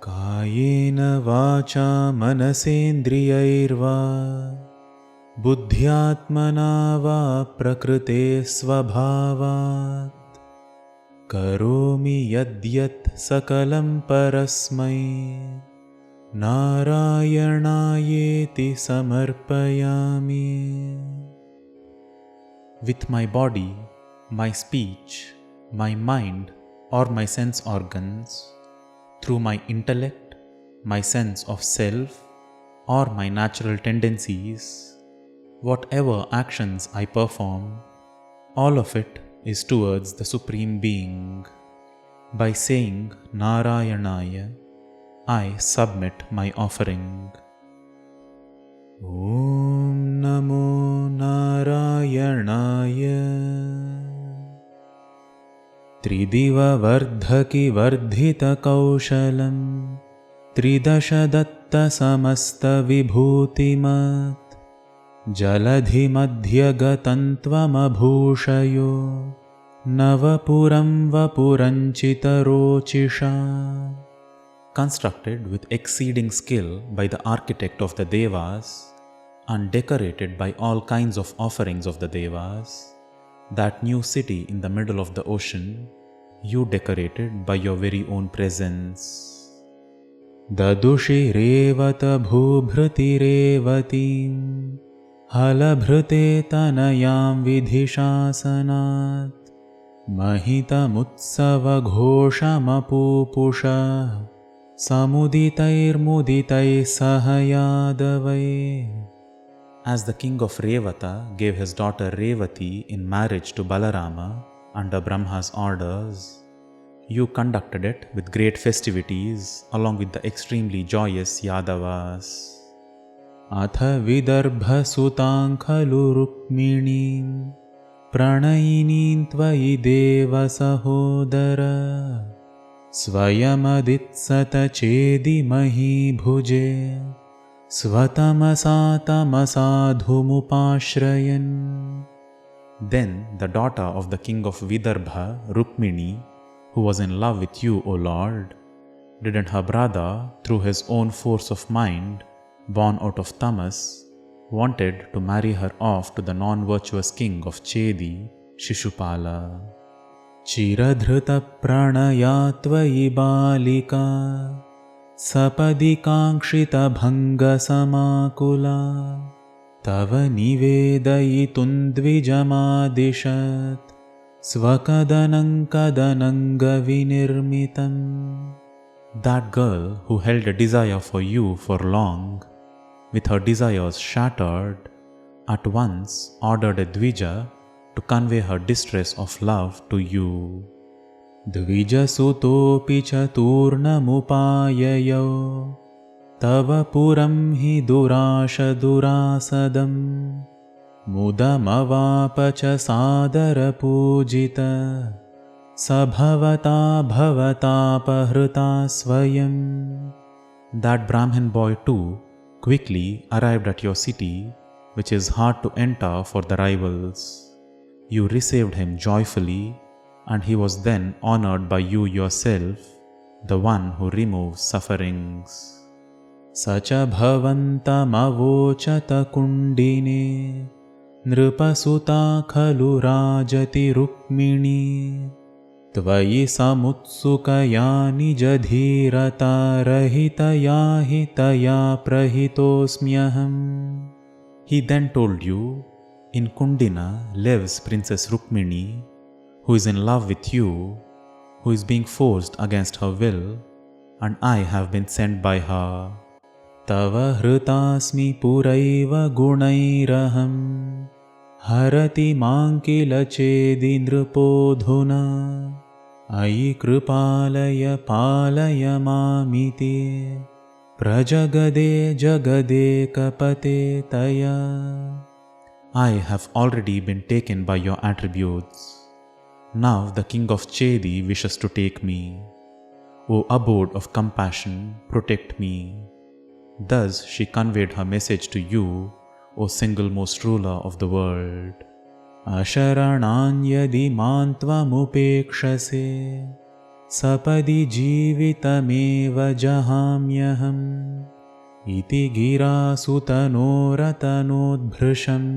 कायेन वाचा मनसेन्द्रियैर्वा बुद्ध्यात्मना वा प्रकृते स्वभावात् करोमि यद्यत् सकलं परस्मै नारायणायेति समर्पयामि. With my body, my speech, my mind or my sense organs, through my intellect, my sense of self or my natural tendencies, whatever actions I perform, all of it is towards the Supreme Being. By saying Narayanaya, I submit my offering. Om Namo Narayanaaya. त्रिदिववर्धकी वर्धितकौशलं त्रिदशदत्तसमस्तविभूतिमत् जलधिमध्यगतन्त्वमभूषयो नवपुरं वपुरञ्चितरोचिषा. Constructed with exceeding skill by the architect of the Devas and decorated by all kinds of offerings of the Devas, that new city in the middle of the ocean you decorated by your very own presence. Dadushi revata bhubhritirevatim halabhrite tanayam vidhishasanat mahitamutsava ghoshamapupusha samuditairmuditai sahayadavai. As the king of Revata gave his daughter Revati in marriage to Balarama under Brahma's orders, you conducted it with great festivities along with the extremely joyous Yadavas. Atha vidarbha sutaಂ khalu rukminim pranayinim tvayi deva sahodara svayamaditsata chedi mahi bhuje Svatamasatamasa-dhumupashrayan. Then the daughter of the king of Vidarbha, Rukmini, who was in love with you, O Lord, didn't her brother, through his own force of mind, born out of tamas, wanted to marry her off to the non-virtuous king of Chedi, Shishupala. Chiradhrita pranayatvayi balika Sapadi kankshita bhanga samakula Tava nivedayitun dvijamadishat Svakadananga vinirmitam. That girl who held a desire for you for long, with her desires shattered, at once ordered a Dvija to convey her distress of love to you. Dvijasutopi chaturnamupayayau Tava puram hi durasha durasadam Mudamavapacha sadara pujita Sabhavata bhavatapahruta swayam. That Brahmin boy too quickly arrived at your city, which is hard to enter for the rivals. You received him joyfully, and he was then honored by you yourself, the one who removes sufferings. Sacha bhavantam avochata kundine nripasuta khalu rajati rukmini tvayi samutsukaya nijadhirata rahitaya hitaya prahitosmyaham. He then told you, in Kundina lives Princess Rukmini, who is in love with you, who is being forced against her will, and I have been sent by her. Tava hritasmi puraiva gunairaham harati mankila chedi nripodhuna ayi kripalaya palaya mamiti prajagade jagade kapate taya. I have already been taken by your attributes. Now the king of Chedi wishes to take me. O abode of compassion, protect me. Thus she conveyed her message to you, O single most ruler of the world. Asharananyadi mantvam upekshase सपदि जीवितमेव जहाम्यहम् इति गिरासुतनोरतनोद्भृशम्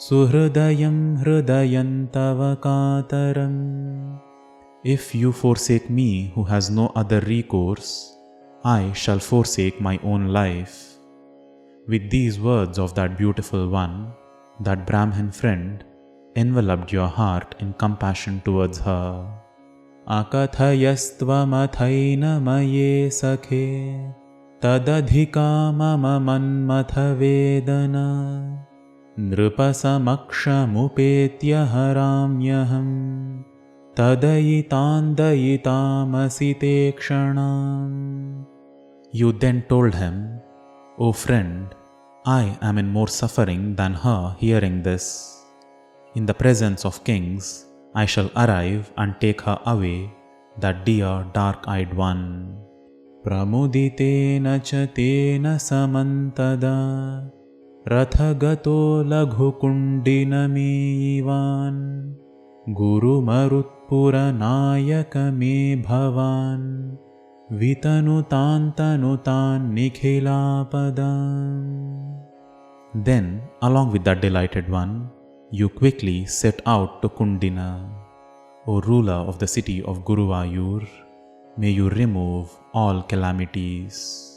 सुहृदयं हृदयं तव कातरम्. If you forsake me who has no other recourse, I shall forsake my own life. With these words of that beautiful one, that Brahmin friend enveloped your heart in compassion towards her. Akathayastvamathayna maye sakhe tadadhika mama manmatha vedana nrupasamakshamupetya haramyaham tadayitamasi te kshanam. You then told him, O friend, I am in more suffering than her hearing this. In the presence of kings, I shall arrive and take her away, that dear dark-eyed one. Pramuditena cha tena samantada rathagato laghukundinamivan Guru marutpuranayaka me bhavan Vitanutan nikhilapadam. Then, along with that delighted one, you quickly set out to Kundina. O ruler of the city of Guruvayur, may you remove all calamities.